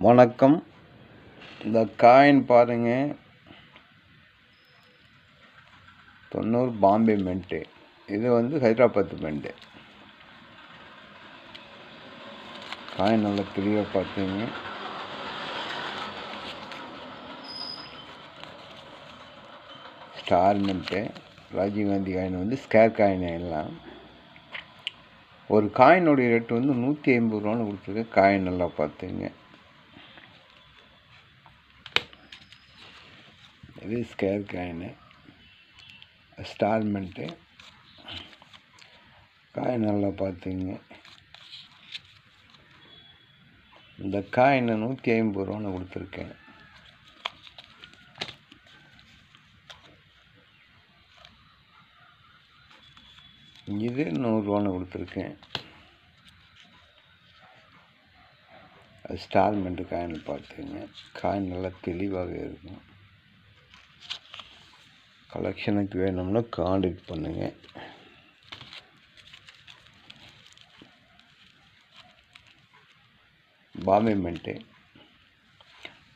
வணக்கம். இந்த காயின் பாருங்கள், 90 பாம்பே மின்ட்டு. இது வந்து ஹைதராபாத் மின்ட்டு. காயின் நல்லா தெளிவாக பார்த்துங்க. Star mint. ராஜீவ்காந்தி காயின் வந்து ஸ்கேர் காயின் எல்லாம். ஒரு காயினுடைய ரேட்டு வந்து 150 ரூபான்னு கொடுத்துருக்கு. காயின் நல்லா பார்த்துங்க. இது square coin, star mint. Coin நல்லா பார்த்துங்க. இந்த காயினை 150 ரூபான்னு கொடுத்துருக்கேன். இது 100 ரூபான்னு கொடுத்துருக்கேன். ஸ்டார் மின்ட்டு காயின் பார்த்துங்க. காயின் நல்லா தெளிவாக இருக்கும். கலெக்ஷனுக்கு வேணும்னா கான்டாக்ட் பண்ணுங்கள். பாம்பே மின்ட்டு.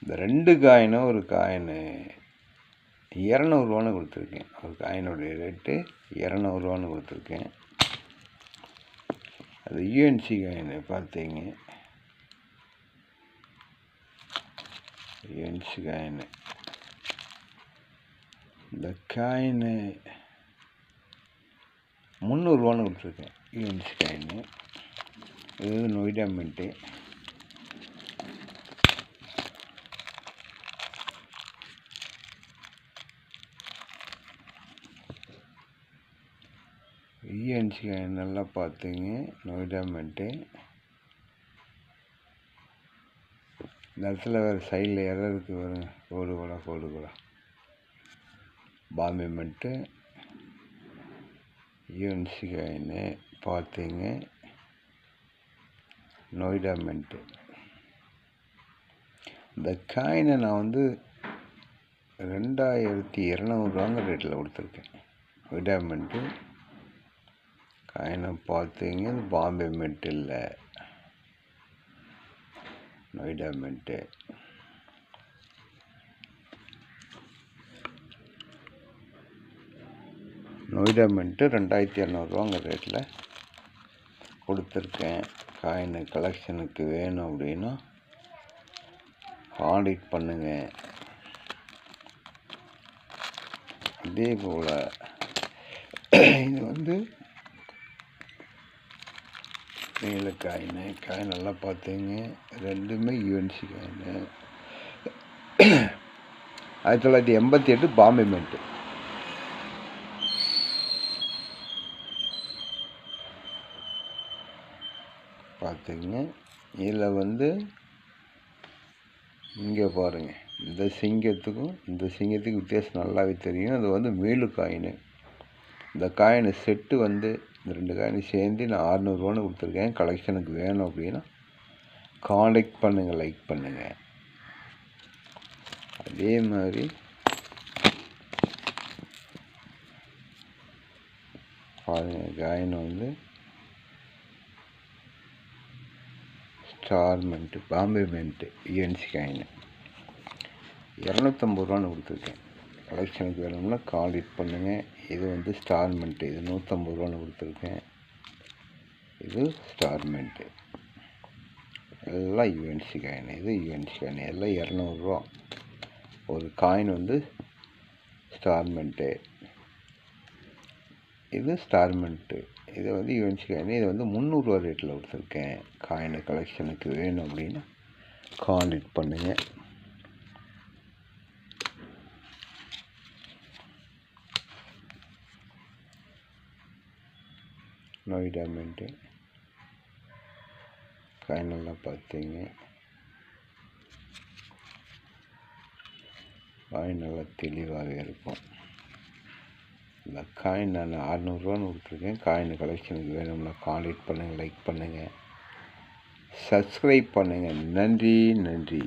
இந்த 2 காயினும் ஒரு காயின் 200 ரூபான்னு கொடுத்துருக்கேன். ஒரு காயினுடைய ரேட்டு 200 ரூபான்னு கொடுத்துருக்கேன். அது யூஎன்சி காயின் பார்த்தீங்க. UNC coin. இந்த காயின் 300 ரூபான்னு கொடுத்துருக்கேன். UNC coin. இது நொய்டா மின்ட்டு. யூஎன்சி காயின் நல்லா பார்த்துங்க. நொய்டா மின்ட்டு. இந்த இடத்துல வேறு சைடில் எறருக்கு வரும். கோடு கூட பாம்பே மின்ட்டு. யூஎன்சி காயின் பார்த்துங்க. நொய்டா மின்ட்டு. இந்த காயினை நான் வந்து 2200 ரூபாங்க ரேட்டில் கொடுத்துருக்கேன். நொய்டா மின்ட்டு. காயினை பார்த்துங்க. பாம்பே மின்ட்டு இல்லை, நொய்டா மின்ட்டு. நொய்டா மின்ட்டு 2200 ரூபாங்க ரேட்டில் கொடுத்துருக்கேன். காயின் கலெக்ஷனுக்கு வேணும் அப்படின்னா கான்டாக்ட் பண்ணுங்கள். இதே போல் இது வந்து நீல காயின். காயின் நல்லா பார்த்துங்க. ரெண்டுமே யூஎன்சி காயின். 1988 பாம்பே மின்ட்டு. பார்த்துங்க. இதில் வந்து இங்கே பாருங்கள், இந்த சிங்கத்துக்கும் வித்தியாசம் நல்லாவே தெரியும். அது வந்து மேலு காயின். இந்த காயின் செட்டு வந்து இந்த 2 காயின் சேர்ந்து நான் 600 ரூபான்னு கொடுத்துருக்கேன். கலெக்ஷனுக்கு வேணும் அப்படின்னா கான்டாக்ட் பண்ணுங்கள், லைக் பண்ணுங்கள். அதே மாதிரி பாருங்கள், காயின் வந்து star mint, Bombay mint, UNC coin 250 ரூபான்னு கொடுத்துருக்கேன். கலெக்ஷனுக்கு வேணும்னா கான்டாக்ட் பண்ணுங்கள். இது வந்து ஸ்டார் மின்ட்டு. இது 150 ரூபான்னு கொடுத்துருக்கேன். இது ஸ்டார் மின்ட்டு. எல்லாம் யூஎன்சி காயின். இது யூஎன்சி காயின். எல்லாம் 200 ரூபா. ஒரு காயின் வந்து ஸ்டார் மின்ட்டு. இது ஸ்டார் மின்ட்டு. இது வந்து யூஎன்சி காயின். இது வந்து 300 ரூபா ரேட்டில் கொடுத்துருக்கேன். காயின் கலெக்ஷனுக்கு வேணும் அப்படின்னா கான்டாக்ட் பண்ணுங்கள். நொய்டா மின்ட்டு. காயின் நல்லா பார்த்துங்க. காயின் நல்லா தெளிவாக இருக்கும். இந்த காயின் நான் 600 ரூபான்னு கொடுத்துருக்கேன். காயின் கலெக்ஷனுக்கு வேணும்னா கான்டாக்ட் பண்ணுங்கள், லைக் பண்ணுங்கள், சப்ஸ்கிரைப் பண்ணுங்கள். நன்றி.